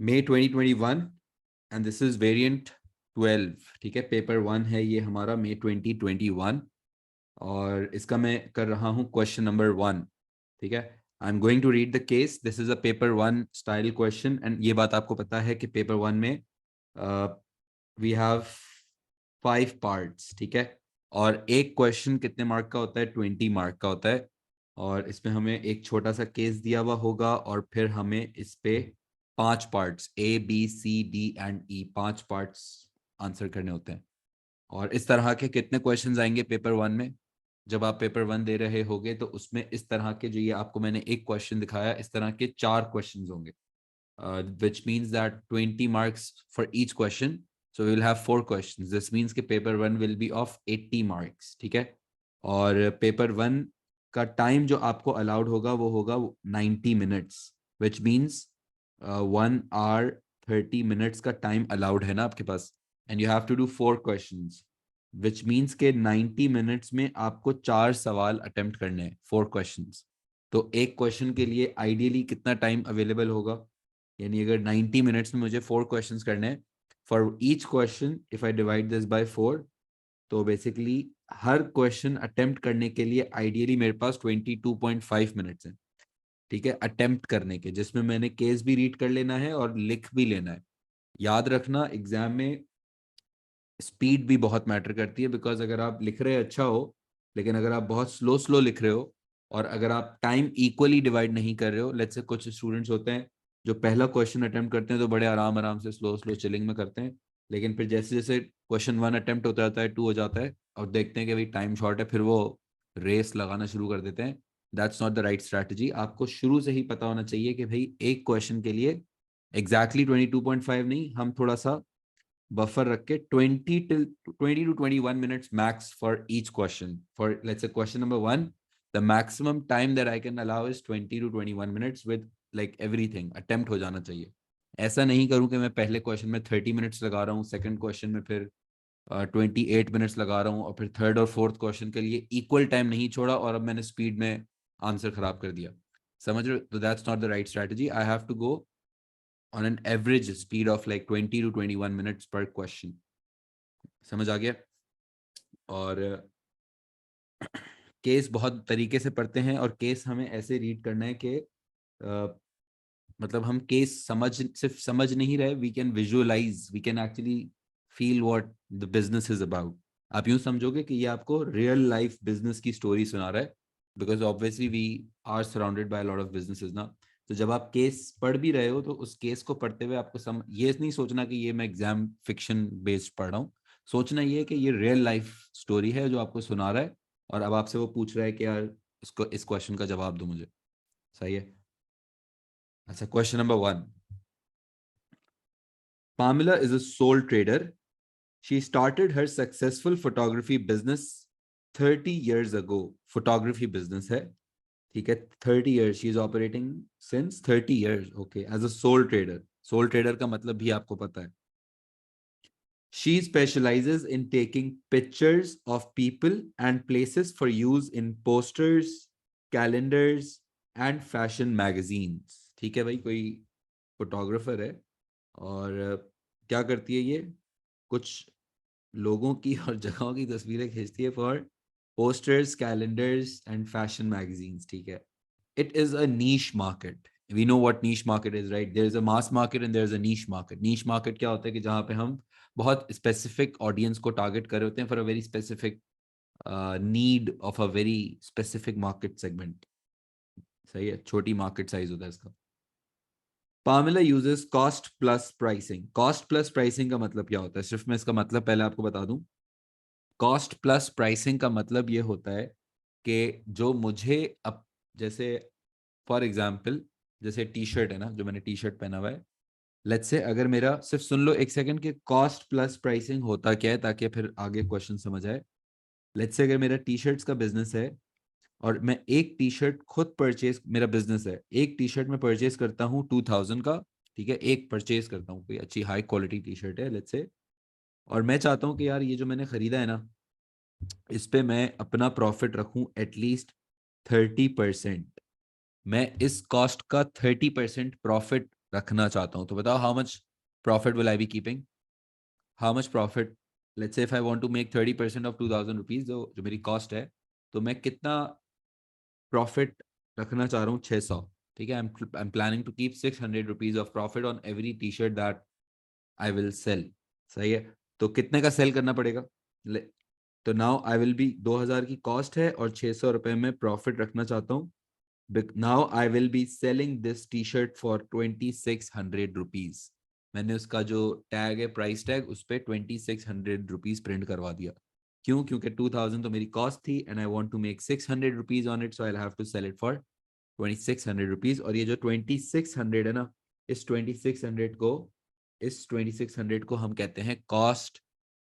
May 2021 and this is variant 12। ठीक है, paper 1 है ये हमारा May 2021 और इसका मैं कर रहा हूँ क्वेश्चन नंबर 1। ठीक है, I am going to read the case. This is a paper 1 style question and ये बात आपको पता है कि पेपर 1 में वी हैव 5 पार्ट्स। ठीक है, और एक क्वेश्चन कितने मार्क का होता है? 20 मार्क का होता है। और इसमें हमें एक छोटा सा केस दिया हुआ होगा और फिर हमें इस पे 5 parts A B C D and E 5 parts answer करने होते हैं। और इस तरह के कितने क्वेश्चंस आएंगे पेपर 1 में? जब आप पेपर 1 दे रहे होगे तो उसमें इस तरह के, जो ये आपको मैंने एक क्वेश्चन दिखाया, इस तरह के 4 क्वेश्चंस होंगे, which means that 20 marks for each question. So we will have 4 questions. This means कि paper 1 will be of 80 marks. ठीक है, और पेपर 1 का टाइम जो आपको अलाउड होगा वो होगा 90 minutes, which means 1 hour 30 minutes का टाइम अलाउड है ना आपके पास, and you have to do 4 questions, which means के 90 मिनट्स में आपको 4 सवाल अटेम्प्ट करने हैं, 4 questions। तो एक क्वेश्चन के लिए आइडियली कितना टाइम अवेलेबल होगा? यानी अगर 90 मिनट्स में मुझे 4 क्वेश्चंस करने हैं, for each question if I divide this by 4, तो बेसिकली हर क्वेश्चन अटेम्प्ट करने के लिए आइडियली मेरे पास 22.5 मिनट्स हैं। ठीक है, अटेम्प्ट करने के, जिसमें मैंने केस भी रीड कर लेना है और लिख भी लेना है। याद रखना, एग्जाम में स्पीड भी बहुत मैटर करती है, बिकॉज अगर आप लिख रहे अच्छा हो लेकिन अगर आप बहुत स्लो स्लो लिख रहे हो और अगर आप टाइम इक्वली डिवाइड नहीं कर रहे हो, लेट्स से कुछ स्टूडेंट्स होते हैं जो पहला क्वेश्चन अटेम्प्ट करते हैं तो बड़े आराम आराम से स्लो स्लो चिलिंग में करते हैं, लेकिन फिर जैसे जैसे क्वेश्चन 1 अटेम्प्ट होता जाता है, 2 हो जाता है और देखते हैं कि भाई टाइम शॉर्ट है, फिर वो रेस लगाना शुरू कर देते हैं। That's not the right strategy. आपको शुरू से ही पता होना चाहिए कि भाई एक क्वेश्चन के लिए एग्जैक्टली 22.5 नहीं, हम थोड़ा सा बफर रख के 20 to 21 minutes max for each question. For let's say question number 1, the maximum time that I can allow is 20 to 21 minutes with like everything attempt हो जाना चाहिए। ऐसा नहीं करूं कि मैं पहले क्वेश्चन में 30 मिनट्स लगा रहा हूँ, सेकंड क्वेश्चन में फिर 28 मिनट्स लगा रहा हूँ और फिर थर्ड और फोर्थ क्वेश्चन के लिए इक्वल टाइम नहीं छोड़ा और अब मैंने स्पीड में आंसर खराब कर दिया। समझ रहे हो? तो that's not the right strategy. I have to go on an average speed of like 20 to 21 minutes per question। समझ आ गया? और केस बहुत तरीके से पढ़ते हैं और केस हमें ऐसे रीड करना है कि मतलब हम केस सिर्फ समझ नहीं रहे, we can visualise, we can actually feel what the business is about. आप यूं समझोगे कि ये आपको रियल लाइफ बिजनेस की स्टोरी सुना रहा है, because obviously we are surrounded by lot of businesses ना। तो जब आप केस पढ़ भी रहे हो तो उस केस को पढ़ते हुए आपको ये नहीं सोचना कि ये मैं एग्जाम फिक्शन बेस्ड पढ़ रहा हूँ। सोचना ये है कि ये रियल लाइफ स्टोरी है जो आपको सुना रहा है और अब आपसे वो पूछ रहा है कि यार इसको इस क्वेश्चन का जवाब दो मुझे। सही है? अच्छा, question number 1। Pamela is a sole trader. She started her successful photography business 30 years ago. Photography business है, ठीक है? 30 years she is operating since 30 years, okay, as a sole trader। sole trader का मतलब भी आपको पता है। She specializes in taking pictures of people and places for use in posters, calendars and fashion magazines। ठीक है भाई, कोई फोटोग्राफर है और क्या करती है ये? कुछ लोगों की और जगहों की तस्वीरें खींचती है for posters, calendars and fashion magazines. ठीक है, it is a niche market। we know what niche market is, right? there is a mass market and there is a niche market। niche market क्या होता है कि जहां पे हम बहुत स्पेसिफिक ऑडियंस को टारगेट कर रहे होते हैं for a very specific need of a very specific market segment. सही है, छोटी मार्केट साइज होता है इसका। Pamela uses cost plus pricing. Cost plus pricing का मतलब क्या होता है? सिर्फ मैं इसका मतलब पहले आपको बता दूं। कॉस्ट प्लस प्राइसिंग का मतलब ये होता है कि जो मुझे अब, जैसे फॉर एग्जाम्पल जैसे टी शर्ट है ना, जो मैंने टी शर्ट पहना हुआ है, लेट्स से अगर मेरा, सिर्फ सुन लो एक सेकंड कि कॉस्ट प्लस प्राइसिंग होता क्या है ताकि फिर आगे क्वेश्चन समझ आए। लेट्स से अगर मेरा टी शर्ट्स का बिजनेस है और मैं एक टी शर्ट खुद परचेज, मेरा बिजनेस है, एक टी शर्ट में परचेज करता हूँ 2000 का। ठीक है, एक परचेज करता हूँ, कोई अच्छी हाई क्वालिटी टी शर्ट है लेट्स से, और मैं चाहता हूँ कि यार ये जो मैंने खरीदा है ना, इस पे मैं अपना प्रॉफिट रखूं एटलीस्ट 30%। मैं इस कॉस्ट का 30% प्रॉफिट रखना चाहता हूँ, तो बताओ how much profit will I be keeping, how much profit, let's say if I want to make 30% of 2000 rupees, जो मेरी कॉस्ट है, तो मैं कितना प्रॉफिट रखना चाह रहा हूँ? 600। ठीक है, I am planning to keep 600 rupees of profit on every T shirt that I will sell. सही है, तो कितने का सेल करना पड़ेगा? तो नाउ आई विल बी, 2000 की कॉस्ट है और 600 रुपए में प्रॉफिट रखना चाहता हूँ। Now I will be selling this T shirt for 2600 rupees. मैंने उसका जो टैग है, प्राइस टैग, उस पर 2600 रुपीज प्रिंट करवा दिया। क्यों? क्योंकि 2000 तो मेरी कॉस्ट थी and I want to make 600 rupees on it, so I have to sell it for 2600 rupees. और ये जो 2600 है ना, इस 2600 को इस 2600 को हम कहते हैं cost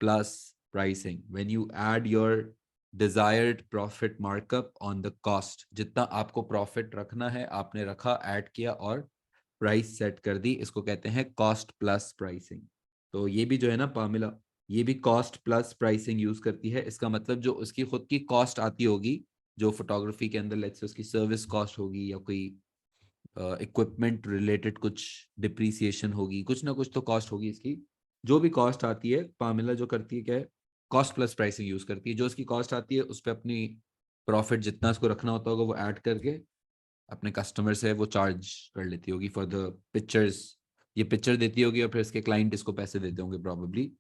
plus pricing. When you add your desired profit markup on the cost, जितना आपको प्रॉफिट रखना है आपने रखा, ऐड किया और प्राइस सेट कर दी, इसको कहते हैं कॉस्ट प्लस प्राइसिंग। तो ये भी जो है ना पामिला, ये भी कॉस्ट प्लस प्राइसिंग यूज करती है। इसका मतलब जो उसकी खुद की कॉस्ट आती होगी, जो फोटोग्राफी के अंदर लेट्स से उसकी सर्विस कॉस्ट होगी या कोई इक्विपमेंट रिलेटेड कुछ डिप्रिसिएशन होगी, कुछ ना कुछ तो कॉस्ट होगी इसकी। जो भी कॉस्ट आती है, पामिला जो करती है क्या है, कॉस्ट प्लस प्राइसिंग यूज करती है। जो उसकी कॉस्ट आती है उस पर अपनी प्रॉफिट जितना उसको रखना होता होगा वो ऐड करके अपने कस्टमर से वो चार्ज कर लेती होगी फॉर द पिक्चर्स। ये पिक्चर देती होगी और फिर इसके क्लाइंट इसको पैसे देते होंगे प्रॉबेबली।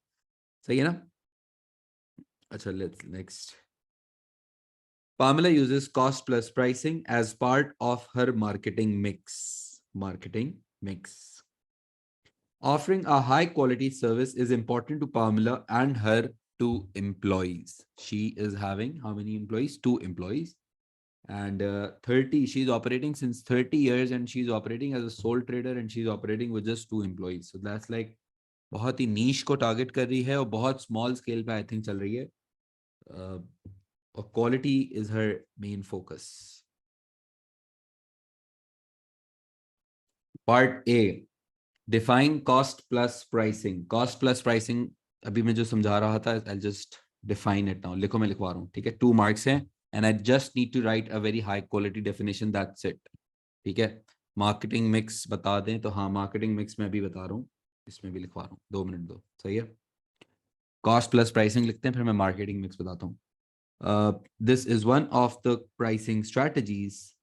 सही है ना? अच्छा, let's next. Pamela uses cost plus pricing as part of her marketing mix. Marketing mix. Offering a high quality service is important to Pamela and her two employees. She is having how many employees? Two employees. And 30, she's operating since 30 years and she's operating as a sole trader and she's operating with just two employees. So that's like बहुत ही नीश को target कर रही है और बहुत small scale पे I think चल रही है, और quality is her main focus. Part A, define cost plus pricing. Cost plus pricing अभी मैं जो समझा रहा था, I just define it now. लिखो, मैं लिखवा रहा हूँ, ठीक है? 2 मार्क्स हैं and I just need to write a very high quality definition, that's it. ठीक है, मार्केटिंग मिक्स बता दें तो हाँ, मार्केटिंग मिक्स मैं भी बता रहा हूँ, इसमें भी लिखवा रहा हूँ, 2 मिनट दो। सही है, कॉस्ट प्लस प्राइसिंग लिखते हैं, फिर मैं मार्केटिंग मिक्स बताता हूँ। This is one of the pricing strategies.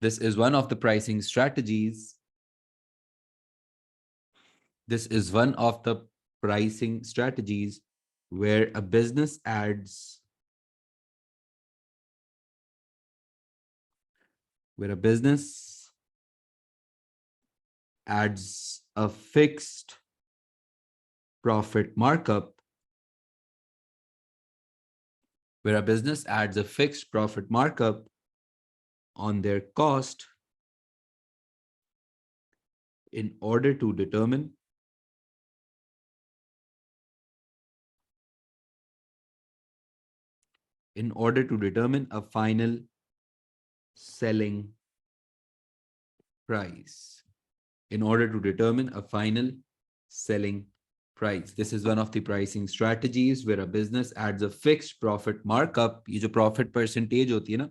This is one of the pricing strategies. This is one of the pricing strategies where a business adds a fixed profit markup, on their cost in order to determine a final selling price. This is one of the pricing strategies where a business adds a fixed profit markup. ये जो profit percentage होती है ना,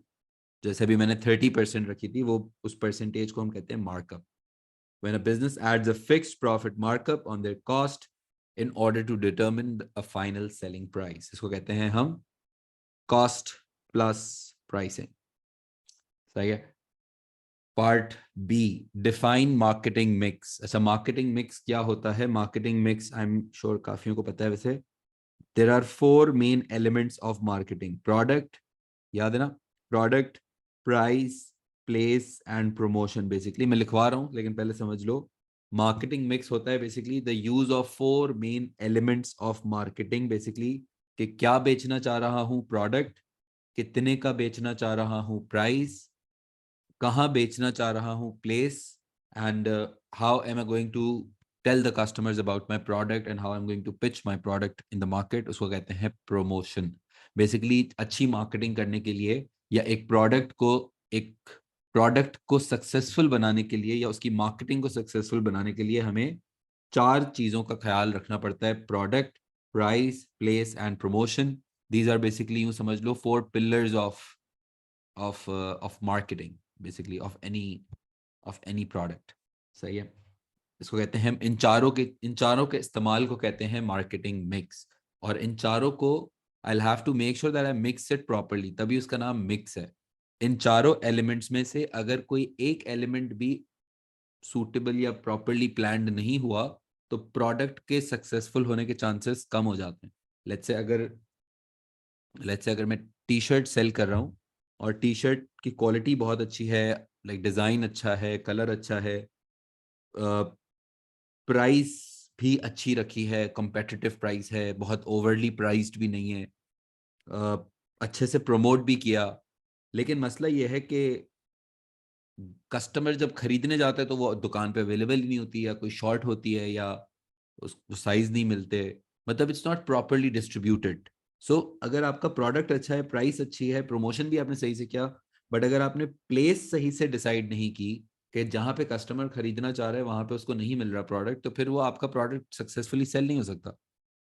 जैसे अभी मैंने 30% रखी थी, वो उस percentage को हम कहते हैं markup. When a business adds a fixed profit markup on their cost in order to determine a final selling price, इसको कहते हैं हम cost plus pricing. सही है। Part B, define marketing mix. अच्छा, मार्केटिंग मिक्स क्या होता है? Marketing mix I am sure काफियों को पता है वैसे। There are 4 main elements of marketing. Product, याद है ना? Product, price, place and promotion. Basically मैं लिखवा रहा हूं लेकिन पहले समझ लो। मार्केटिंग मिक्स होता है basically the use of 4 main elements of marketing. Basically कि क्या बेचना चाह रहा हूं, प्रोडक्ट, कितने का बेचना चाह रहा हूं, प्राइस, कहाँ बेचना चाह रहा हूँ, place, and how am I going to tell the customers about my product and how I am going to pitch my product in the market. उसको कहते हैं प्रमोशन। बेसिकली अच्छी मार्केटिंग करने के लिए या एक प्रोडक्ट को सक्सेसफुल बनाने के लिए या उसकी मार्केटिंग को सक्सेसफुल बनाने के लिए हमें 4 चीज़ों का ख्याल रखना पड़ता है: product, price, place and promotion. These are basically, यूं समझ लो, 4 pillars of marketing, basically of any product. सही है. इसको कहते हैं हम, इन चारों के इस्तेमाल को कहते हैं मार्केटिंग मिक्स. और इन चारों को I have to make sure that I mix it properly, तभी उसका नाम मिक्स है. इन चारों एलिमेंट्स में से अगर कोई एक एलिमेंट भी सूटेबल या प्रॉपर्ली प्लान्ड नहीं हुआ तो प्रोडक्ट के सक्सेसफुल होने के चांसेस कम हो जाते हैं. लेट्स से अगर मैं टी शर्ट सेल कर रहा हूँ और टी शर्ट की क्वालिटी बहुत अच्छी है, लाइक डिज़ाइन अच्छा है, कलर अच्छा है, प्राइस भी अच्छी रखी है, कॉम्पिटिटिव प्राइस है, बहुत ओवरली प्राइस्ड भी नहीं है, अच्छे से प्रमोट भी किया, लेकिन मसला यह है कि कस्टमर जब खरीदने जाता है तो वो दुकान पे अवेलेबल ही नहीं होती, या कोई शॉर्ट होती है, या उसको साइज नहीं मिलते, मतलब इट्स नॉट प्रॉपरली डिस्ट्रीब्यूटेड. सो अगर आपका प्रोडक्ट अच्छा है, प्राइस अच्छी है, प्रमोशन भी आपने सही से किया, बट अगर आपने प्लेस सही से डिसाइड नहीं की कि जहां पे कस्टमर खरीदना चाह रहे हैं वहां पे उसको नहीं मिल रहा प्रोडक्ट, तो फिर वो आपका प्रोडक्ट सक्सेसफुली सेल नहीं हो सकता.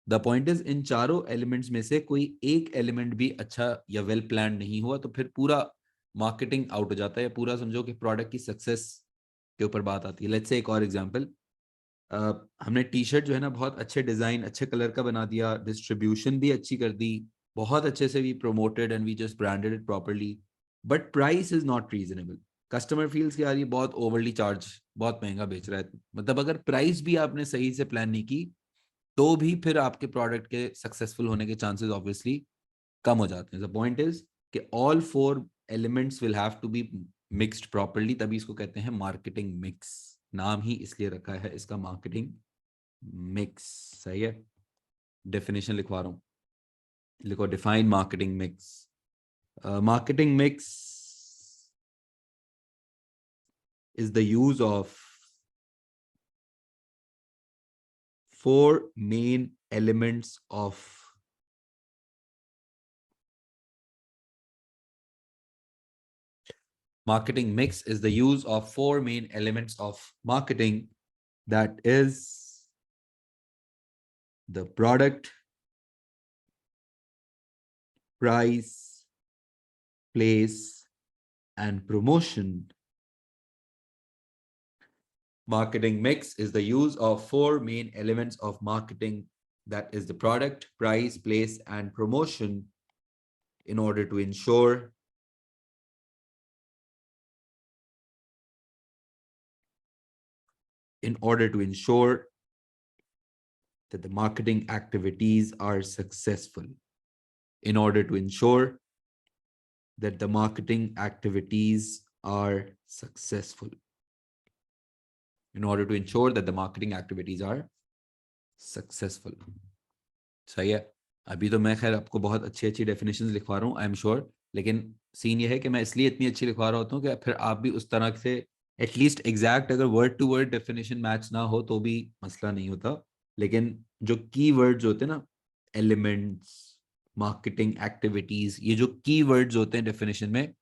द पॉइंट इज, इन चारों एलिमेंट्स में से कोई एक एलिमेंट भी अच्छा या वेल प्लान नहीं हुआ तो फिर पूरा मार्केटिंग आउट हो जाता है, या पूरा समझो कि प्रोडक्ट की सक्सेस के ऊपर बात आती है. लेट्स से एक और एग्जांपल, हमने टी शर्ट जो है ना बहुत अच्छे डिजाइन, अच्छे कलर का बना दिया, डिस्ट्रीब्यूशन भी अच्छी कर दी, बहुत अच्छे से भी promoted and we just branded it properly, but price is not reasonable. Customer feels कि यार ये बहुत ओवरली चार्ज, बहुत महंगा बेच रहा है. मतलब अगर प्राइस भी आपने सही से प्लान नहीं की तो भी फिर आपके प्रोडक्ट के सक्सेसफुल होने के चांसेस ऑब्वियसली कम हो जाते हैं. द पॉइंट इज कि all 4 elements will have to be mixed properly, तभी इसको कहते हैं मार्केटिंग मिक्स. नाम ही इसलिए रखा है इसका मार्केटिंग मिक्स. सही है. डेफिनेशन लिखवा रहा हूं, लिखो define marketing mix. Marketing mix is the use of 4 main elements of marketing mix is the use of 4 main elements of marketing, that is the product, price, place, and promotion. Marketing mix is the use of 4 main elements of marketing, that is the product, price, place, and promotion, in order to ensure that the marketing activities are successful. In order to ensure that the marketing activities are successful. In order to ensure that the marketing activities are successful. सही है. अभी तो मैं खैर आपको बहुत अच्छी अच्छी डेफिनेशंस लिखवा रहा हूँ, आई एम श्योर, लेकिन सीन ये है कि मैं इसलिए इतनी अच्छी लिखवा रहा होता हूँ कि फिर आप भी उस तरह से एटलीस्ट एग्जैक्ट, अगर word to word definition match ना हो तो भी मसला नहीं होता, लेकिन जो की वर्ड्स होते हैं ना, एलिमेंट्स, मार्केटिंग एक्टिविटीज, ये जो की वर्ड्स होते हैं डेफिनेशन में,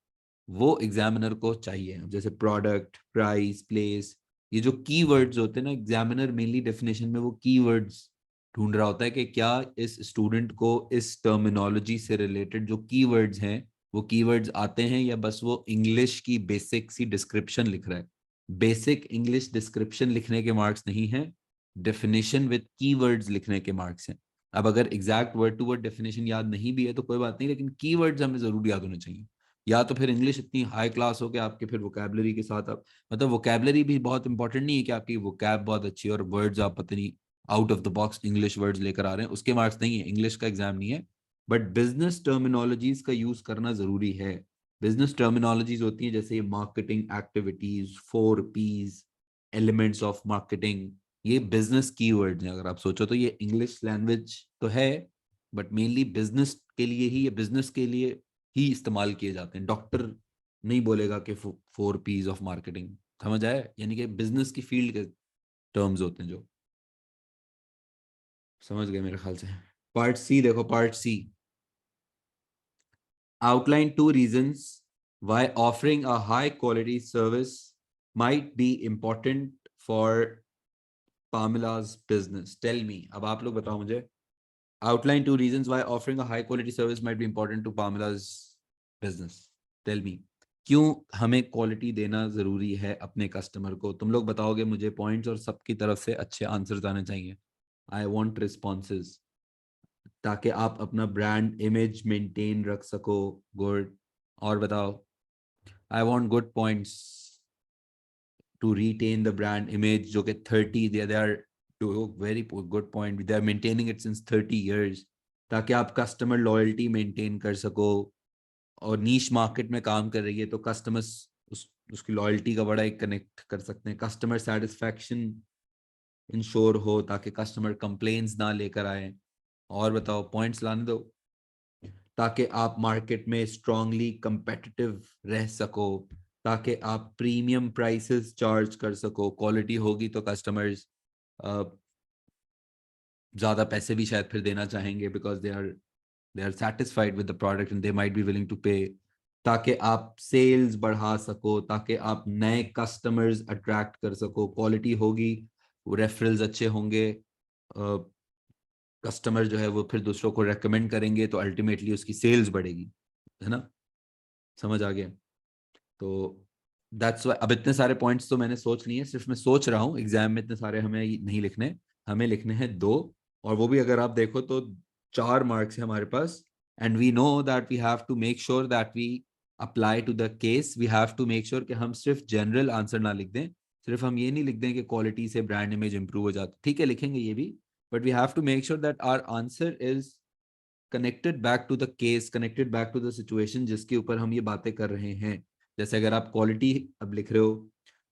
वो एग्जामिनर को चाहिए. जैसे प्रोडक्ट, प्राइस, प्लेस, ये जो की वर्ड्स होते हैं ना, एग्जामिनर मेनली डेफिनेशन में वो की वर्ड्स ढूंढ रहा होता है कि क्या इस स्टूडेंट को इस टर्मिनोलॉजी से रिलेटेड जो कीवर्ड्स हैं वो कीवर्ड्स आते हैं, या बस वो इंग्लिश की बेसिक सी डिस्क्रिप्शन लिख रहा है. बेसिक इंग्लिश डिस्क्रिप्शन लिखने के मार्क्स नहीं है, डेफिनेशन विद कीवर्ड्स लिखने के मार्क्स हैं. अब अगर exact word to word definition याद नहीं भी है तो कोई बात नहीं, लेकिन कीवर्ड्स हमें जरूर याद होने चाहिए. या तो फिर इंग्लिश इतनी हाई क्लास हो कि आपके फिर वोकैबलरी के साथ आप, मतलब वोकैबलरी भी बहुत इंपॉर्टेंट नहीं है कि आपकी वोकैब बहुत अच्छी है और वर्ड्स आप पता नहीं out of the box English words लेकर आ रहे हैं, उसके मार्क्स नहीं है, इंग्लिश का एग्जाम नहीं है, बट बिजनेस टर्मिनोलॉजीज का यूज करना जरूरी है. बिजनेस टर्मिनोलॉजीज होती हैं जैसे marketing activities, 4 P's, elements of marketing, ये बिजनेस कीवर्ड्स हैं. अगर आप सोचो तो ये इंग्लिश लैंग्वेज तो है, बट मेनली बिजनेस के लिए ही, ये बिजनेस के लिए ही इस्तेमाल किए जाते हैं. डॉक्टर नहीं बोलेगा कि 4 P's ऑफ मार्केटिंग, समझ आए, यानी कि बिजनेस की फील्ड के टर्म्स होते हैं जो, समझ गए मेरे ख्याल से. पार्ट सी देखो, part C, outline 2 reasons why offering a high quality service might be important for Pamela's business. Tell me, अब आप लोग बताओ मुझे Outline 2 reasons why offering a high quality service might be important to Pamela's business. Tell me, क्यों हमें quality देना जरूरी है अपने कस्टमर को? तुम लोग बताओगे मुझे पॉइंट्स, और सबकी तरफ से अच्छे आंसर्स आने चाहिए. आई वांट रिस्पॉन्सेज, ताकि आप अपना ब्रांड इमेज मेंटेन रख सको. गुड. और बताओ. I want good points to retain the brand image, जो कि 30 they are two very good point, they are maintaining it since 30 years, ताकि आप कस्टमर लॉयल्टी मेंटेन कर सको. और नीश मार्केट में काम कर रही है तो कस्टमर्स उसकी लॉयल्टी का बड़ा एक कनेक्ट कर सकते हैं. कस्टमर सेटिस्फैक्शन इंश्योर हो, ताकि कस्टमर कंप्लेन्स ना लेकर आए. और बताओ, पॉइंट्स लाने दो, ताकि आप मार्केट में स्ट्रांगली competitive रह सको, ताकि आप प्रीमियम प्राइसेस चार्ज कर सको. क्वालिटी होगी तो कस्टमर्स ज़्यादा पैसे भी शायद फिर देना चाहेंगे, because they are satisfied with the product and they might be willing to pay. ताकि आप सेल्स बढ़ा सको, ताकि आप नए कस्टमर्स अट्रैक्ट कर सको. क्वालिटी होगी, वो रेफरल्स अच्छे होंगे, कस्टमर जो है वो फिर दूसरों को रेकमेंड करेंगे, तो अल्टीमेटली उसकी सेल्स बढ़ेगी. है ना? समझ आ गया? तो दैट्स वाई. अब इतने सारे पॉइंट्स तो मैंने सोच लिए, सिर्फ मैं सोच रहा हूँ एग्जाम में इतने सारे हमें नहीं लिखने. हमें लिखने हैं 2, और वो भी अगर आप देखो तो 4 मार्क्स है हमारे पास. And we know that we have to make sure that we apply to the case. We have to make sure कि हम सिर्फ जनरल आंसर ना लिख दें. सिर्फ हम ये नहीं लिख दें कि क्वालिटी से ब्रांड इमेज इंप्रूव हो जाता. ठीक है, लिखेंगे ये भी, but we have to make sure that our answer is connected back to the case, connected back to the situation जिसके ऊपर हम ये बातें कर रहे हैं. जैसे अगर आप क्वालिटी अब लिख रहे हो,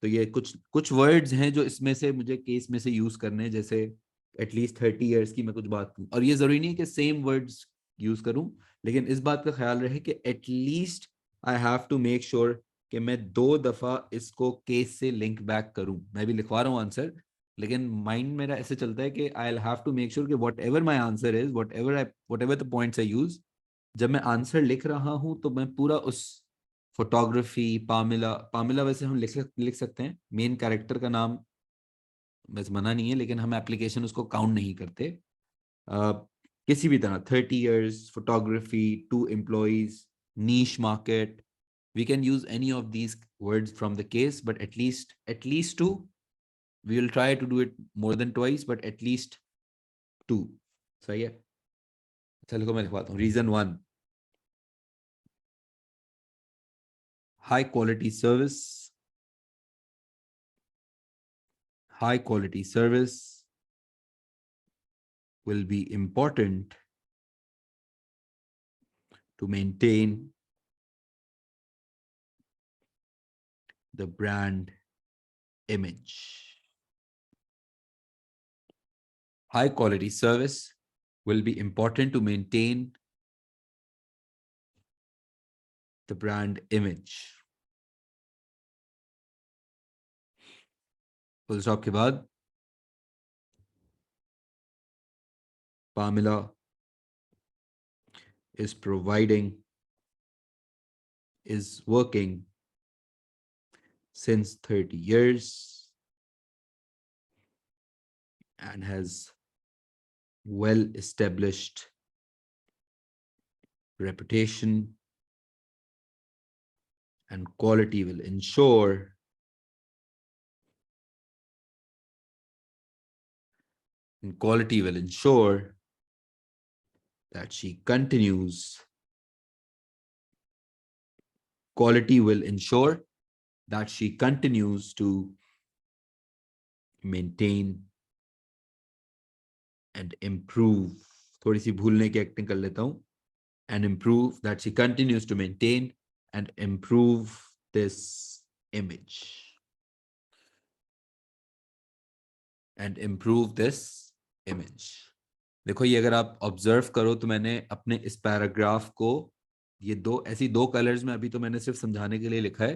तो ये कुछ कुछ वर्ड्स हैं जो इसमें से मुझे केस में से यूज करने हैं. जैसे एटलीस्ट 30 years की मैं कुछ बात करूं, और ये जरूरी नहीं कि सेम वर्ड्स यूज करूं, लेकिन इस बात का ख्याल रहे कि at least I have to make sure कि मैं 2 दफा इसको केस से लिंक बैक करूं. मैं भी लिखवा रहा हूं आंसर, लेकिन माइंड मेरा ऐसे चलता है कि I have to make sure कि whatever my answer is, whatever the points I use, जब मैं आंसर लिख रहा हूं तो मैं पूरा उस फोटोग्राफी, पामिला, पामिला वैसे हम लिख सकते हैं, मेन कैरेक्टर का नाम वैसे मना नहीं है, लेकिन हम एप्लीकेशन उसको काउंट नहीं करते. किसी भी तरह 30 years, photography, 2 employees, niche market, we can use any of these words from the case, but at least 2. We will try to do it more than twice, but at least 2. सही है? चलो मैं लिखवाता हूँ. Reason 1, high quality service. High quality service will be important to maintain the brand image. High quality service will be important to maintain the brand image. Full stop के बाद Pamela is working since 30 years and has well established reputation, and quality will ensure that she continues to maintain and improve. थोड़ी सी भूलने की acting कर लेता हूं. And improve, that she continues to maintain and improve this image. देखो, ये अगर आप ऑब्जर्व करो तो मैंने अपने इस पैराग्राफ को ये ऐसी 2 कलर्स में, अभी तो मैंने सिर्फ समझाने के लिए लिखा है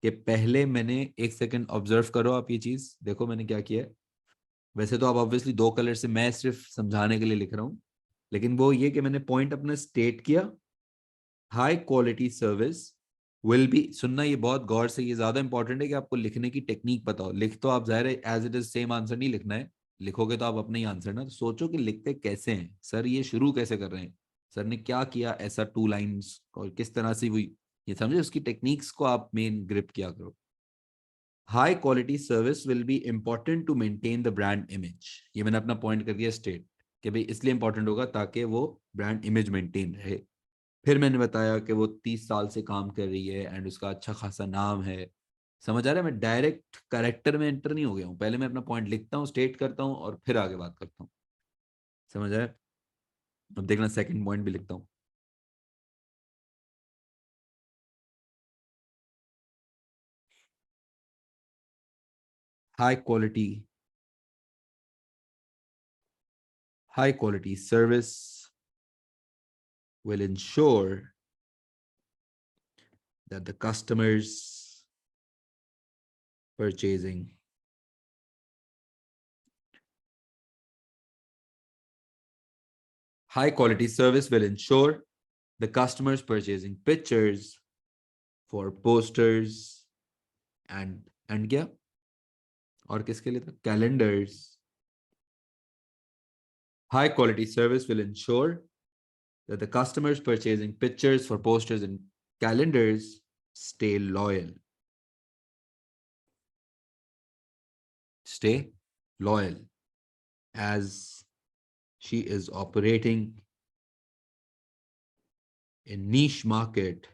कि पहले मैंने 1 सेकंड ऑब्जर्व करो. आप ये चीज देखो मैंने क्या किया है. वैसे तो आप ऑब्वियसली 2 कलर से, मैं सिर्फ समझाने के लिए लिख रहा हूं, लेकिन वो ये कि मैंने पॉइंट अपना स्टेट किया. High quality service will B, सुनना ये बहुत गौर से, ये ज्यादा इंपॉर्टेंट है कि आपको लिखने की टेक्निक पता हो. लिख तो आप जाहिर है as it is same answer नहीं लिखना है, लिखोगे तो आप अपने ही आंसर ना, तो सोचो कि लिखते कैसे हैं सर, ये शुरू कैसे कर रहे हैं, सर ने क्या किया ऐसा 2 लाइंस, और किस तरह से हुई, ये समझे, उसकी टेक्निक्स को आप मेन ग्रिप किया करो। High quality service will be important to maintain the brand image, ये मैंने अपना पॉइंट कर दिया स्टेट, कि भाई इसलिए इंपॉर्टेंट होगा ताकि वो ब्रांड इमेज मेंटेन रहे। फिर मैंने बताया कि वो 30 साल से काम कर रही है एंड उसका अच्छा खासा नाम है। समझ आ रहा है, मैं डायरेक्ट करेक्टर में एंटर नहीं हो गया हूँ, पहले मैं अपना पॉइंट लिखता हूँ, स्टेट करता हूँ, और फिर आगे बात करता हूँ। समझ आया? अब देखना सेकंड पॉइंट भी लिखता हूँ। High quality, high quality service will ensure that the customers purchasing high quality service will ensure the customers purchasing pictures for posters and क्या और किसके लिए था, calendars. High quality service will ensure that the customers purchasing pictures for posters and calendars stay loyal. Stay loyal as she is operating in niche market.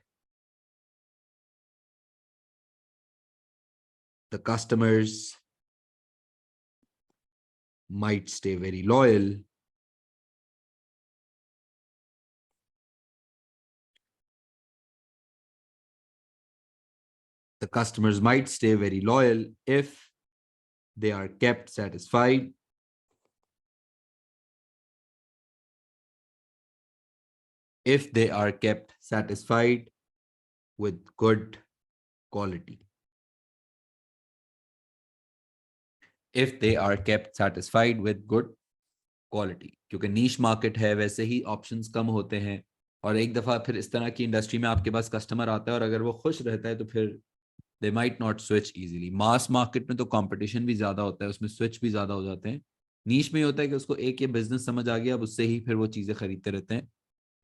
The customers might stay very loyal the customers might stay very loyal if they are kept satisfied if they are kept satisfied with good quality. If they are kept satisfied with good quality, क्योंकि niche market है, वैसे ही options कम होते हैं, और एक दफा फिर इस तरह की इंडस्ट्री में आपके पास कस्टमर आता है और अगर वो खुश रहता है तो फिर they might not switch easily. Mass market में तो कंपटीशन भी ज्यादा होता है, उसमें स्विच भी ज्यादा हो जाते हैं। नीश में होता है कि उसको एक ये बिजनेस समझ आ गया, अब उससे ही फिर वो चीजें खरीदते रहते हैं।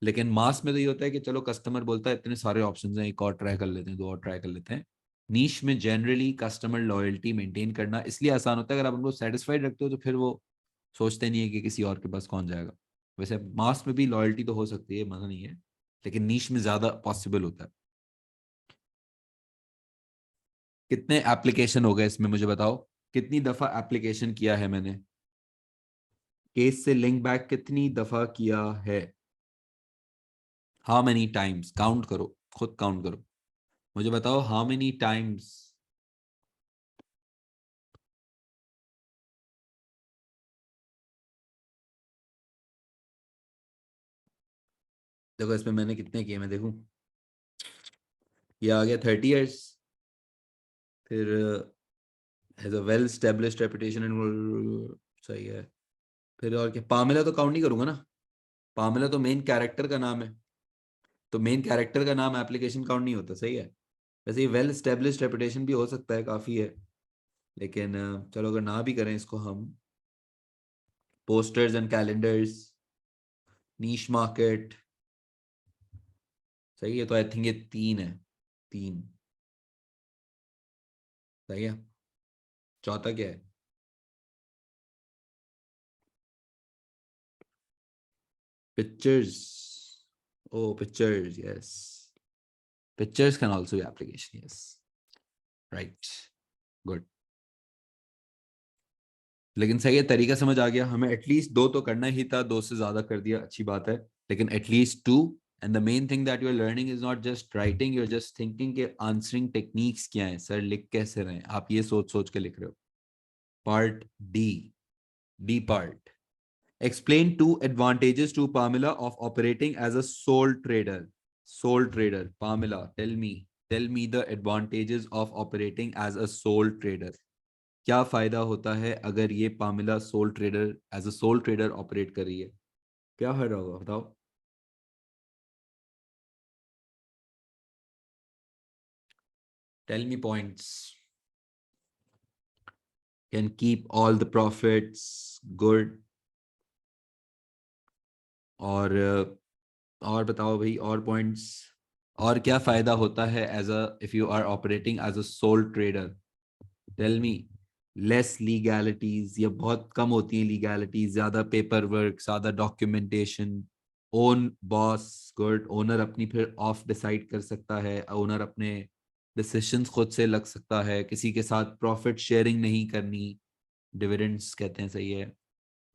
लेकिन मास में तो ये होता है कि चलो कस्टमर बोलता है इतने सारे ऑप्शंस हैं, एक और ट्राई कर लेते हैं, दो और ट्राई कर लेते हैं। नीश में जनरली कस्टमर लॉयल्टी मेंटेन करना इसलिए आसान होता है, अगर आप उनको सेटिस्फाइड रखते हो तो फिर वो सोचते नहीं है कि किसी और के पास कौन जाएगा। वैसे मास में भी लॉयल्टी तो हो सकती है, मना नहीं है, लेकिन नीश में ज्यादा पॉसिबल होता है। कितने एप्लीकेशन हो गए इसमें मुझे बताओ, कितनी दफा एप्लीकेशन किया है मैंने, केस से लिंक बैक कितनी दफा किया है, हाउ मेनी टाइम्स, काउंट करो, खुद काउंट करो, मुझे बताओ हाउ मेनी टाइम्स। देखो इसमें मैंने कितने किए, मैं देखूं, ये आ गया 30 years, फिर has a well established reputation and, सही है। फिर और क्या, पामेला तो काउंट नहीं करूंगा ना, पामेला तो मेन कैरेक्टर का नाम है, तो मेन कैरेक्टर का नाम एप्लीकेशन काउंट नहीं होता, सही है। वैसे ये वेल स्टेब्लिश्ड रेपुटेशन भी हो सकता है, काफी है, लेकिन चलो अगर ना भी करें इसको हम, posters and calendars, niche market, सही है, तो आई थिंक ये 3 है, 3, सही है। चौथा क्या है? Pictures, O pictures, yes, pictures can also be application, yes, right, good. लेकिन सही है, तरीका समझ आ गया हमें, एटलीस्ट 2 तो करना ही था, 2 से ज्यादा कर दिया अच्छी बात है, लेकिन at least 2। And the main thing that you are learning is not just writing, you are just thinking के आंसरिंग टेक्निक्स क्या है, सर लिख कैसे रहे हैं, आप ये सोच सोच के लिख रहे हो। Part D, D part, explain 2 advantages to Pamela of operating as a sole trader. Sole trader, Pamela, tell me the advantages of operating as a sole trader. क्या फायदा होता है अगर ये Pamela sole trader, as a sole trader operate कर रही है, क्या फायदा होगा बताओ। Tell me points. Can keep all the profits good. और बताओ भाई और पॉइंट्स। और क्या फायदा होता है as a if you are operating as a sole trader. Tell me. Less legalities, ये बहुत कम होती हैं लीगैलिटीज, ज्यादा पेपर वर्क, ज्यादा documentation. Own boss good, owner अपनी फिर ऑफ डिसाइड कर सकता है, ओनर अपने डिसीशंस खुद से लग सकता है, किसी के साथ प्रॉफिट शेयरिंग नहीं करनी, डिविडेंड्स कहते हैं, सही है।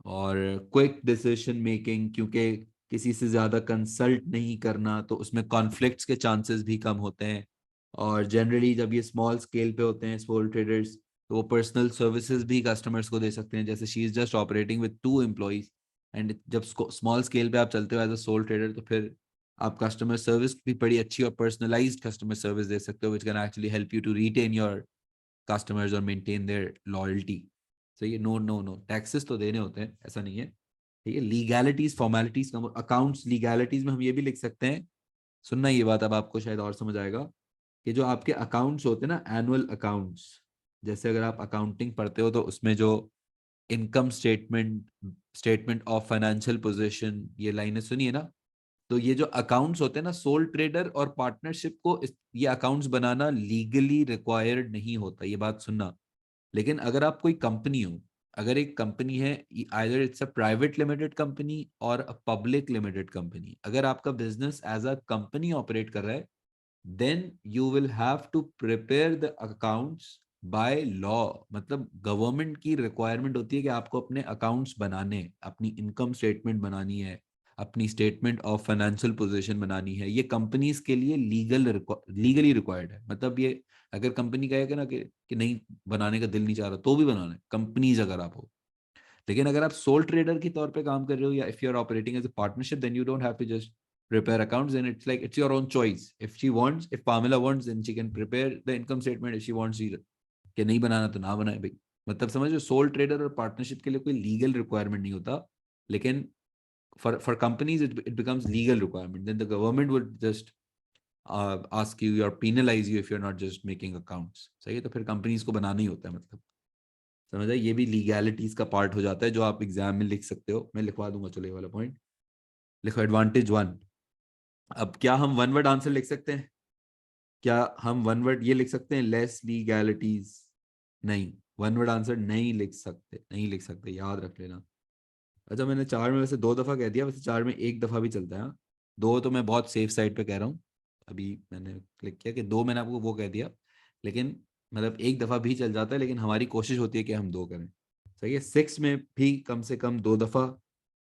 और क्विक डिसीजन मेकिंग, क्योंकि किसी से ज़्यादा कंसल्ट नहीं करना तो उसमें कॉन्फ्लिक्ट्स के चांसेस भी कम होते हैं। और जनरली जब ये स्मॉल स्केल पे होते हैं सोल ट्रेडर्स, तो वो पर्सनल सर्विसेज भी कस्टमर्स को दे सकते हैं, जैसे she is just operating with 2 employees. And जब स्मॉल स्केल पे आप चलते हो एज अ सोल ट्रेडर, तो फिर आप कस्टमर सर्विस भी बड़ी अच्छी और पर्सनलाइज्ड कस्टमर सर्विस दे सकते हो, which can actually help you to retain your customers और मेंटेन देयर लॉयल्टी। सही है। नो नो नो, टैक्सेस तो देने होते हैं, ऐसा नहीं है। ठीक है। लीगैलिटीज फॉर्मेलिटीज का अकाउंट्स लीगैलिटीज में हम ये भी लिख सकते हैं। सुनना ये बात, अब आपको शायद और समझ आएगा कि जो आपके अकाउंट्स होते हैं ना, एनुअल अकाउंट्स, जैसे अगर आप अकाउंटिंग पढ़ते हो तो उसमें जो income statement, statement of financial position, ये लाइनें सुनिए ना। तो ये जो अकाउंट्स होते हैं ना, सोल ट्रेडर और पार्टनरशिप को ये अकाउंट्स बनाना लीगली रिक्वायर्ड नहीं होता, ये बात सुनना। लेकिन अगर आप कोई कंपनी हो, अगर एक कंपनी है, either it's a private limited company और अ पब्लिक लिमिटेड कंपनी, अगर आपका business as a company operate कर रहा है, then you will have to prepare the accounts by law. मतलब गवर्नमेंट की रिक्वायरमेंट होती है कि आपको अपने अकाउंट्स बनाने, अपनी इनकम स्टेटमेंट बनानी है, अपनी स्टेटमेंट ऑफ फाइनेंशियल पोजीशन बनानी है। ये कंपनीज के लिए लीगली रिक्वायर्ड है। मतलब ये अगर कंपनी कहेगा ना कि नहीं, बनाने का दिल नहीं चाह रहा, तो भी बनाना है, कंपनीज अगर आप हो। लेकिन अगर आप सोल ट्रेडर के तौर पे काम कर रहे हो, या if you are operating as a partnership, then you don't have to just prepare accounts, and it's like it's your own choice. If she wants, if Pamela wants, then she can prepare the income statement. If she wants, she कि नहीं बनाना तो ना बनाए भाई। मतलब समझ लो, soul trader और partnership के लिए कोई लीगल रिक्वायरमेंट नहीं होता। लेकिन for companies it becomes legal requirement, then the government would just ask you or penalize you if you're not just making accounts। सही है। तो फिर कंपनीज को बनाना ही होता है, मतलब समझ आए। ये भी लीगैलिटीज का पार्ट हो जाता है जो आप एग्जाम में लिख सकते हो। मैं लिखवा दूंगा, चलो ये वाला पॉइंट लिखो, एडवांटेज 1। अब क्या हम वन वर्ड आंसर लिख सकते हैं? क्या हम वन वर्ड ये लिख सकते हैं, लेस लीगैलिटीज? नहीं, वन वर्ड आंसर नहीं लिख सकते, नहीं लिख सकते, याद रख लेना। अच्छा, मैंने 4 में वैसे 2 दफा कह दिया, वैसे 4 में 1 दफा भी चलता है, हाँ। 2 तो मैं बहुत सेफ साइड पे कह रहा हूँ। अभी मैंने क्लिक किया कि 2 मैंने आपको वो कह दिया, लेकिन मतलब 1 दफा भी चल जाता है, लेकिन हमारी कोशिश होती है कि हम 2 करें। सही है। 6 में भी कम से कम 2 दफा,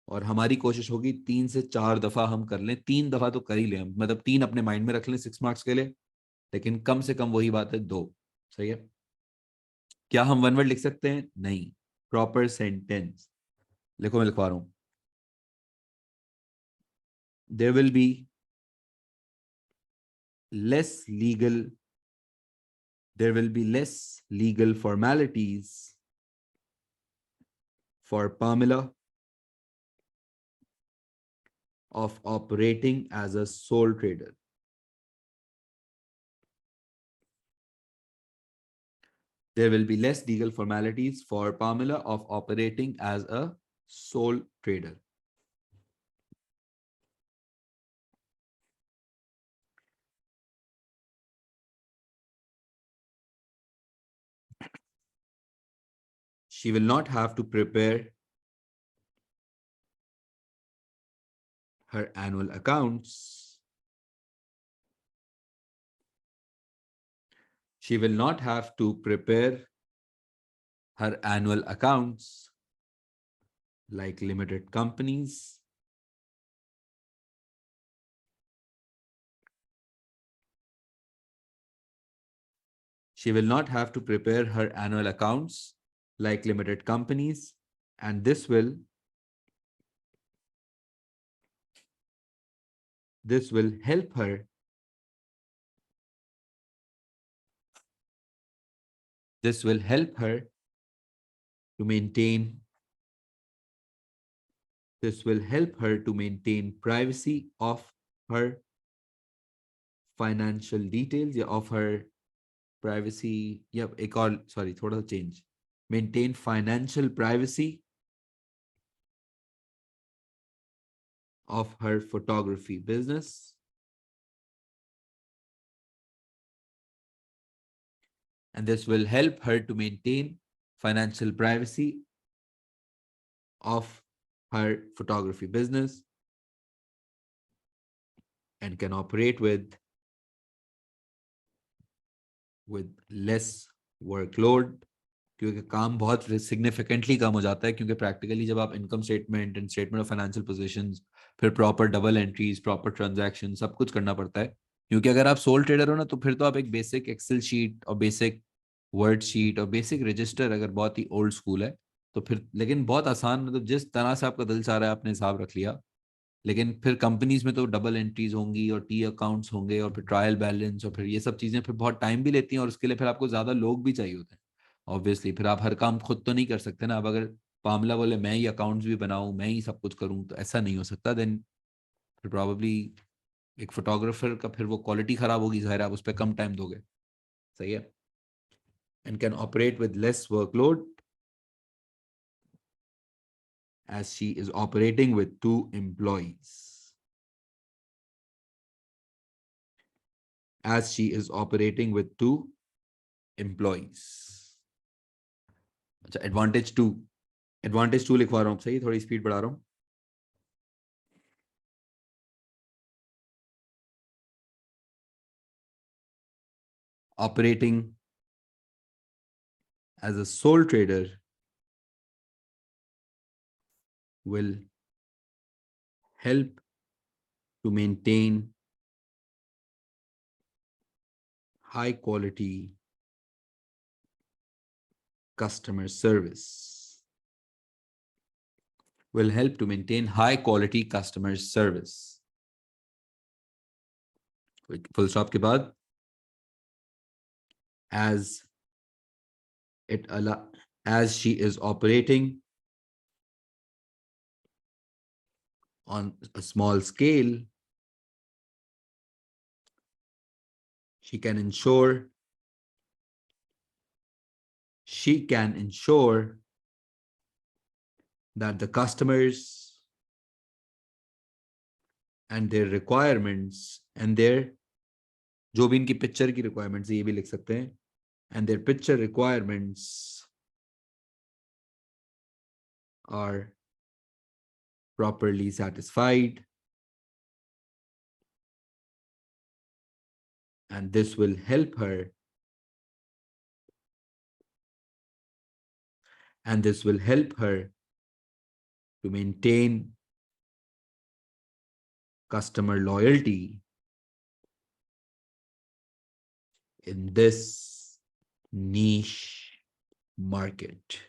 और हमारी कोशिश होगी 3 से 4 दफा हम कर लें। 3 दफा तो कर ही लें हम, मतलब 3 अपने माइंड में रख लें 6 मार्क्स के लिए, लेकिन कम से कम वही बात है 2। सही है। क्या हम वन वर्ड लिख सकते हैं? नहीं। प्रॉपर सेंटेंस लिखो, मैं लिखवा रहा हूं। There will be less legal there will be less legal formalities for Pamela of operating as a sole trader. There will be less legal formalities for Pamela of operating as a sole trader. She will not have to prepare her annual accounts. She will not have to prepare her annual accounts like limited companies. She will not have to prepare her annual accounts like limited companies, and this will help her. This will help her to maintain. This will help her to maintain privacy of her financial details, या of her privacy, या एक और, sorry थोड़ा सा change, maintain financial privacy of her photography business, and this will help her to maintain financial privacy of her photography business and can operate with less workload, क्योंकि काम बहुत significantly कम हो जाता है, क्योंकि प्रैक्टिकली जब आप income statement and statement of financial positions, फिर proper double entries, proper transaction, सब कुछ करना पड़ता है। क्योंकि अगर आप सोल ट्रेडर हो ना, तो फिर तो आप एक बेसिक एक्सेल शीट और बेसिक वर्ड शीट और बेसिक रजिस्टर, अगर बहुत ही ओल्ड स्कूल है तो फिर, लेकिन बहुत आसान, मतलब जिस तरह से आपका दिल चाह रहा है आपने हिसाब रख लिया। लेकिन फिर कंपनीज में तो डबल एंट्रीज होंगी और टी अकाउंट्स होंगे और फिर ट्रायल बैलेंस और फिर ये सब चीजें फिर बहुत टाइम भी लेती हैं, और उसके लिए फिर आपको ज्यादा लोग भी चाहिए होते हैं। ऑब्वियसली फिर आप हर काम खुद तो नहीं कर सकते ना। अब अगर पामला बोले मैं ही अकाउंट्स भी बनाऊं, मैं ही सब कुछ करूं, तो ऐसा नहीं हो सकता। देन फिर प्रॉब्ली एक फोटोग्राफर का फिर वो क्वालिटी खराब होगी, जाहिर है आप उस पर कम टाइम दोगे। सही है। And can operate with less workload as she is operating with 2 employees. As she is operating with 2 employees. अच्छा, एडवांटेज 2 लिखवा रहा हूं, सही, थोड़ी स्पीड बढ़ा रहा हूं। Operating as a sole trader will help to maintain high quality customer service. Will help to maintain high quality customer service. Full stop के बाद as she is operating on a small scale, she can ensure that the customers and their requirements and their, जो भी इनकी picture की requirements ये भी लिख सकते हैं, and their picture requirements are properly satisfied, and this will help her to maintain customer loyalty in this niche market.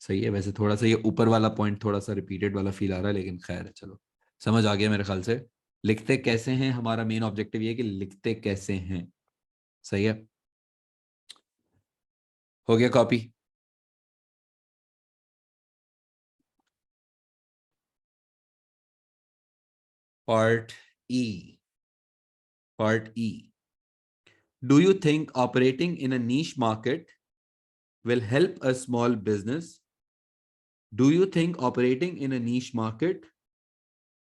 सही है। वैसे थोड़ा सा ये ऊपर वाला पॉइंट थोड़ा सा रिपीटेड वाला फील आ रहा है, लेकिन खैर है, चलो समझ आ गया मेरे ख्याल से। लिखते कैसे हैं, हमारा मेन ऑब्जेक्टिव ये है कि लिखते कैसे हैं। सही है, हो गया copy. Part E. Do you think operating in a niche market will help a small business? Do you think operating in a niche market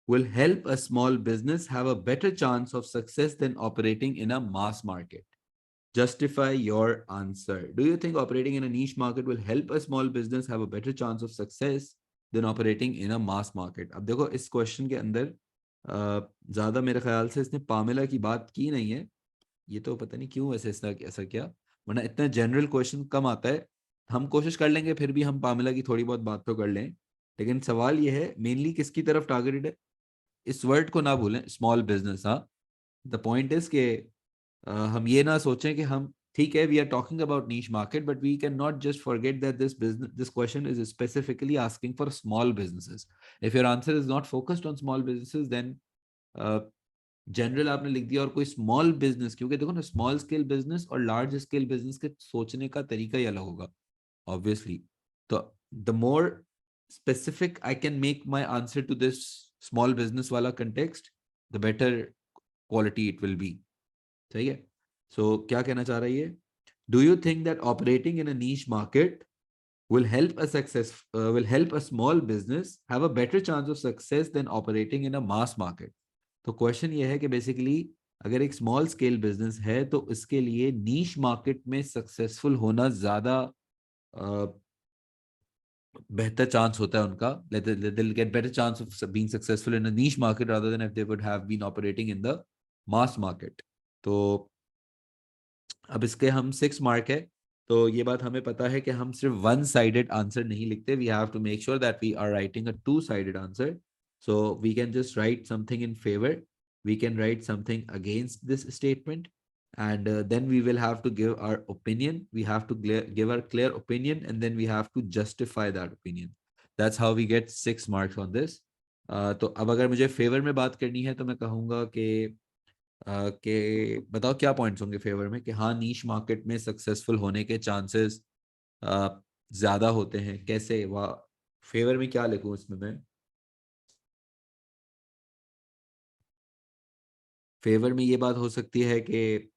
will help a small business have a better chance of success than operating in a mass market? Justify your answer. Do you think operating in a niche market will help a small business have a better chance of success than operating in a mass market? अब देखो इस question के अंदर ज्यादा मेरे ख्याल से इसने पामेला की बात की नहीं है। ये तो पता नहीं क्यों ऐसे ऐसा किया, वरना इतना जनरल क्वेश्चन कम आता है। हम कोशिश कर लेंगे फिर भी हम पामेला की थोड़ी बहुत बात तो कर लें, लेकिन सवाल ये है मेनली किसकी तरफ टारगेटेड है। इस वर्ड को ना भूलें, स्मॉल बिजनेस। हाँ, द पॉइंट इज के हम ये ना सोचें कि हम, ठीक है, we are talking about niche market, but we can not just forget that this question is specifically asking for small businesses. If your answer is not focused on small businesses, then general आपने लिख दिया और कोई small business, क्योंकि देखो ना, small scale business और large scale business के सोचने का तरीका ही अलग होगा ऑब्वियसली। तो the more specific I can make my answer to this small business wala context, the better quality it will be. सही है। सो क्या कहना चाह रहा है ये? Do you think that operating in a niche market will help a small business have a better chance of success than operating in a mass market? तो question ये है कि बेसिकली अगर एक स्मॉल स्केल बिजनेस है तो इसके लिए नीश मार्केट में सक्सेसफुल होना ज्यादा बेहतर चांस होता है उनका, they'll get better chance of being successful in a niche market rather than if they would have been operating in the mass market. तो अब इसके हम 6 मार्क है, तो ये बात हमें पता है कि हम सिर्फ वन साइडेड आंसर नहीं लिखते, we have to make sure that we are writing a two sided answer. So we can just write something in favour, we can write something against this statement, and then we will have to give our opinion, we have to give our clear opinion, and then we have to justify that opinion. That's how we get 6 marks on this. तो अब अगर मुझे favour में बात करनी है तो मैं कहूँगा कि बताओ क्या पॉइंट्स होंगे फेवर में कि हाँ नीश मार्केट में सक्सेसफुल होने के चांसेस ज्यादा होते हैं, कैसे? वाह, फेवर में क्या लिखूं इसमें मैं? फेवर में ये बात हो सकती है कि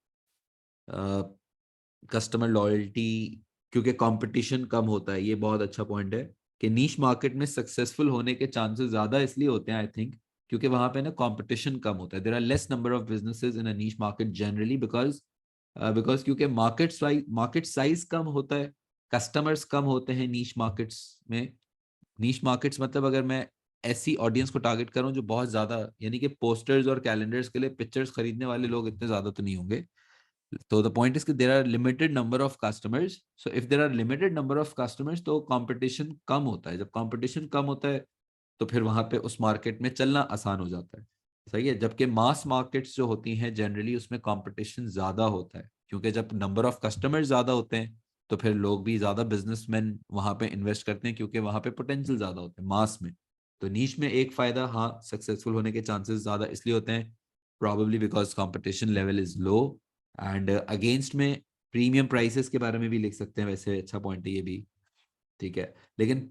कस्टमर लॉयल्टी, क्योंकि कंपटीशन कम होता है, ये बहुत अच्छा पॉइंट है कि नीश मार्केट में सक्सेसफुल होने के चांसेस ज्यादा इसलिए होते हैं आई थिंक क्योंकि वहां पे ना कंपटीशन कम होता है. There are less number of businesses in a niche market generally because क्योंकि मार्केट साइज कम होता है, कस्टमर्स कम होते हैं नीश मार्केट्स में. नीश मार्केट्स मतलब अगर मैं ऐसी ऑडियंस को टारगेट करूं जो बहुत ज्यादा, यानी कि पोस्टर्स और कैलेंडर्स के लिए पिक्चर्स खरीदने वाले लोग इतने ज्यादा तो नहीं होंगे. So the point is कि there are limited number of customers. So if there are limited number of customers तो competition कम होता है. जब competition कम होता है तो फिर वहां पे उस मार्केट में चलना आसान हो जाता है. सही है. जबकि मास मार्केट्स जो होती हैं जनरली उसमें कंपटीशन ज्यादा होता है क्योंकि जब नंबर ऑफ कस्टमर्स ज्यादा होते हैं तो फिर लोग भी ज्यादा बिजनेसमैन वहां पे इन्वेस्ट करते हैं क्योंकि वहां पे पोटेंशियल ज्यादा होते हैं मास में. तो नीश में एक फायदा, हाँ सक्सेसफुल होने के चांसेस ज्यादा इसलिए होते हैं probably because competition level is low. And against में प्रीमियम प्राइसेस के बारे में भी लिख सकते हैं, वैसे अच्छा पॉइंट है ये भी. ठीक है, लेकिन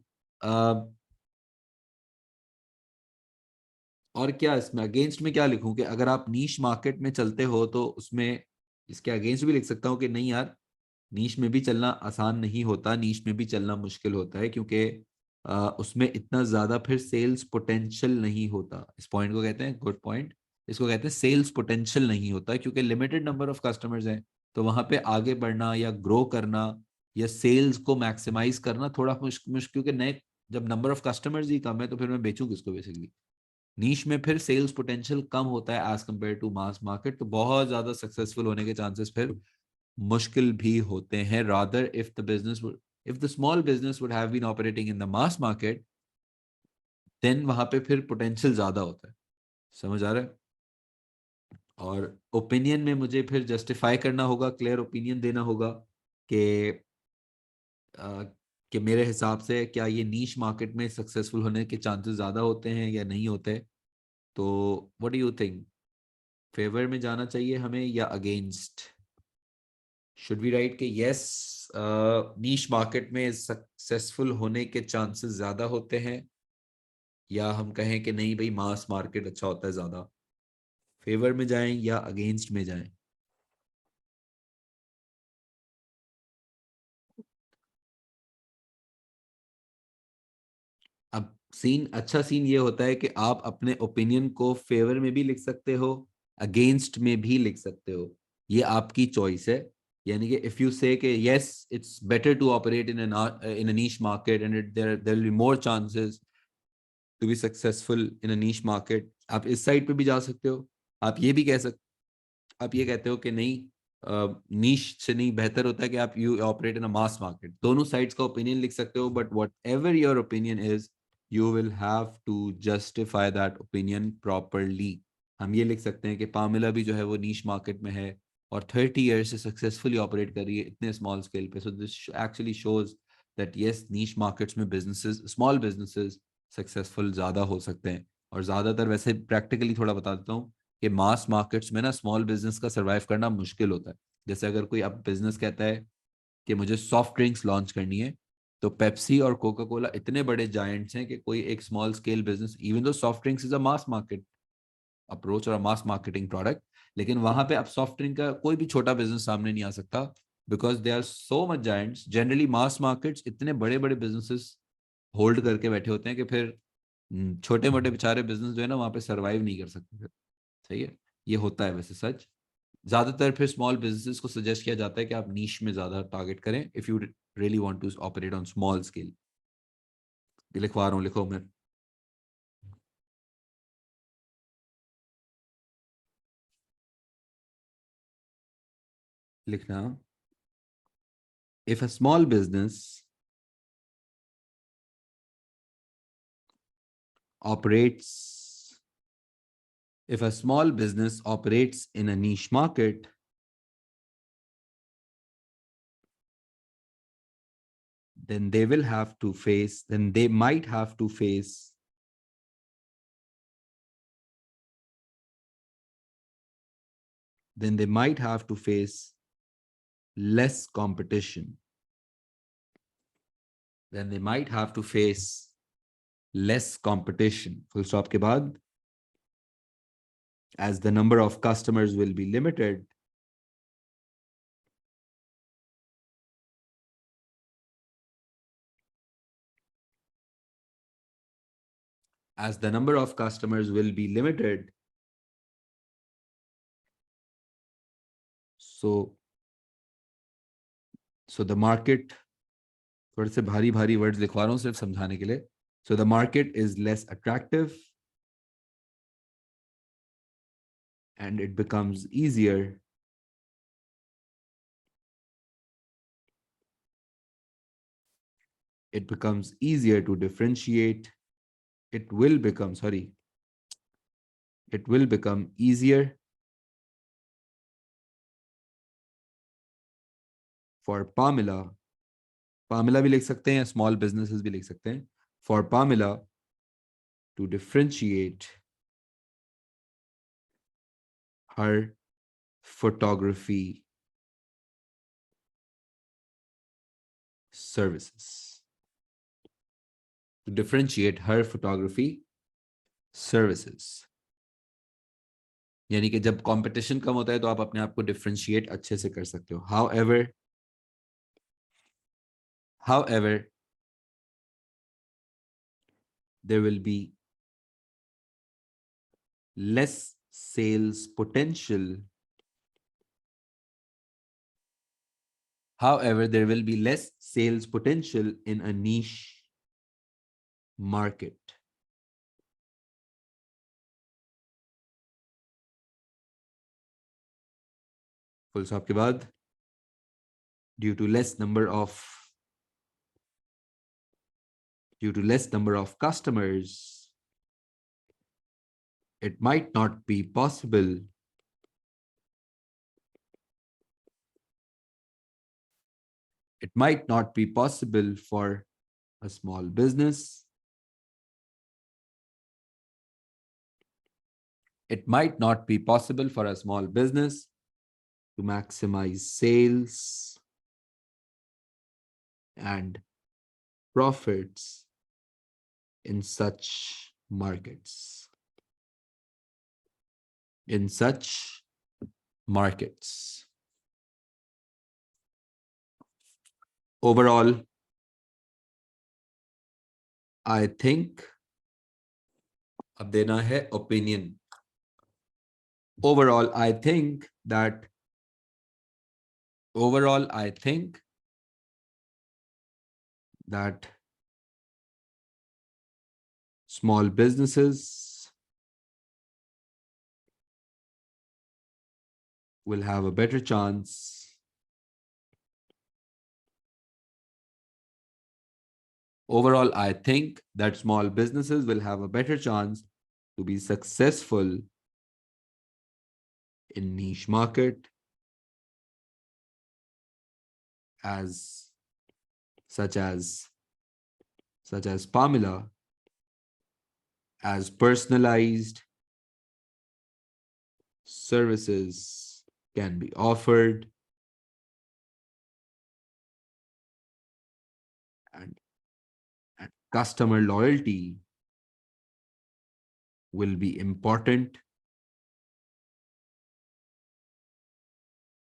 और क्या इसमें अगेंस्ट में क्या लिखूं कि अगर आप नीश मार्केट में चलते हो तो उसमें इसके अगेंस्ट भी लिख सकता हूँ कि नहीं यार नीश में भी चलना आसान नहीं होता, नीश में भी चलना मुश्किल होता है क्योंकि उसमें इतना ज्यादा फिर सेल्स पोटेंशियल नहीं होता. इस पॉइंट को कहते हैं गुड पॉइंट, इसको कहते हैं सेल्स पोटेंशियल नहीं होता क्योंकि लिमिटेड नंबर ऑफ कस्टमर्स हैं. तो वहां पे आगे बढ़ना या ग्रो करना या सेल्स को मैक्सिमाइज करना थोड़ा मुश्किल, क्योंकि नए जब नंबर ऑफ कस्टमर्स ही कम है तो फिर मैं बेचूं किसको बेसिकली. नीश में फिर सेल्स पोटेंशियल कम होता है as compare to mass market, तो बहुत ज्यादा सक्सेसफुल होने के चांसेस फिर मुश्किल भी होते हैं. Rather if the small business would have been operating in the mass market then वहां पे फिर पोटेंशियल ज्यादा होता है. समझ आ रहा है? और ओपिनियन में मुझे फिर जस्टिफाई करना होगा, क्लियर ओपिनियन देना होगा कि अ, कि मेरे हिसाब से क्या ये नीश मार्केट में सक्सेसफुल होने के चांसेस ज्यादा होते हैं या नहीं होते. तो what do you think, favour में जाना चाहिए हमें या अगेंस्ट? शुड वी राइट कि यस नीश मार्केट में सक्सेसफुल होने के चांसेस ज्यादा होते हैं, या हम कहें कि नहीं भाई मास मार्केट अच्छा होता है ज्यादा? फेवर में जाएं या अगेंस्ट में जाएं? अब अच्छा सीन ये होता है कि आप अपने ओपिनियन को फेवर में भी लिख सकते हो, अगेंस्ट में भी लिख सकते हो, ये आपकी चॉइस है. यानी कि इफ यू से कि yes it's better to operate in a niche market and there will be more chances to be successful in a niche market, आप इस साइड पे भी जा सकते हो. आप ये भी कह सकते, आप ये कहते हो कि नहीं नीश से नहीं बेहतर होता है कि आप you operate in a mass market. दोनों साइड्स का ओपिनियन लिख सकते हो, but whatever your opinion is you will have to justify that opinion properly. हम ये लिख सकते हैं कि पामिला भी जो है वो नीश मार्केट में है और 30 ईयर्स से सक्सेसफुली ऑपरेट कर रही है इतने स्मॉल स्केल पे. So this actually shows that yes niche markets में बिजनेसेस, स्मॉल बिजनेसेस सक्सेसफुल ज़्यादा हो सकते हैं. और ज़्यादातर वैसे प्रैक्टिकली थोड़ा बता देता हूँ कि मास मार्केट्स में ना स्मॉल बिजनेस का सरवाइव करना मुश्किल होता है. जैसे अगर कोई अब बिजनेस कहता है कि मुझे सॉफ्ट ड्रिंक्स लॉन्च करनी है, तो पेप्सी और कोका कोला इतने बड़े जायंट्स हैं कि कोई एक small scale business, even though soft drinks is a mass market, approach और मास मार्केटिंग प्रोडक्ट, लेकिन वहां पे अब सॉफ्ट ड्रिंक का कोई भी छोटा बिजनेस सामने नहीं आ सकता, because they are so much giants. Generally mass markets इतने बड़े बड़े बिजनेसेस होल्ड करके बैठे होते हैं कि फिर छोटे मोटे बेचारे बिजनेस जो है ना वहां पे सरवाइव नहीं कर सकते फिर। सही है, ये होता है वैसे सच। ज्यादातर फिर स्मॉल बिजनेसेस को सजेस्ट किया जाता है कि आप नीश में ज्यादा टारगेट करें if you really want to operate on small scale. लिखवा रहा हूँ, लिखो मैं। लिखना, if a small business operates if a small business operates in a niche market, then they will have to face then they might have to face then they might have to face less competition then they might have to face less competition, full stop ke baad, as the number of customers will be limited, as the number of customers will be limited. So the market, थोड़े से भारी भारी words लिखवा रहा हूं सिर्फ समझाने के लिए. So the market is less attractive and it becomes easier to differentiate. It will become, sorry, it will become easier for Pamela. Pamela भी लिख सकते हैं, small businesses भी लिख सकते हैं. For Pamela to differentiate her photography services. To differentiate her photography services. यानी कि जब कंपटीशन कम होता है तो आप अपने आप को डिफरेंशिएट अच्छे से कर सकते हो. However, there will be less sales potential. However, there will be less sales potential in a niche market. Full stop के बाद, due to less number of customers, it might not be possible for a small business. It might not be possible for a small business to maximize sales and profits in such markets. Overall, I think, अब देना है opinion. Overall, I think that small businesses will have a better chance. Overall, I think that small businesses will have a better chance to be successful in niche market such as Pamela, as personalized services can be offered and customer loyalty will be important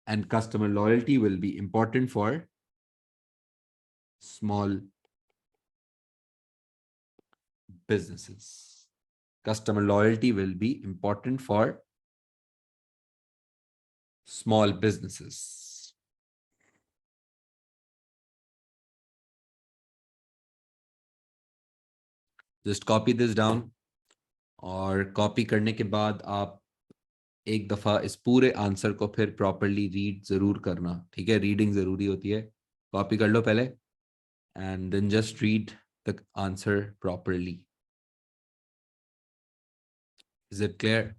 and customer loyalty will be important for small businesses. Customer loyalty will be important for small businesses. Just copy this down और copy करने के बाद आप एक दफा इस पूरे answer को फिर प्रॉपरली रीड जरूर करना, ठीक है? रीडिंग जरूरी होती है। कॉपी कर लो पहले and then just read the answer properly. Is it clear?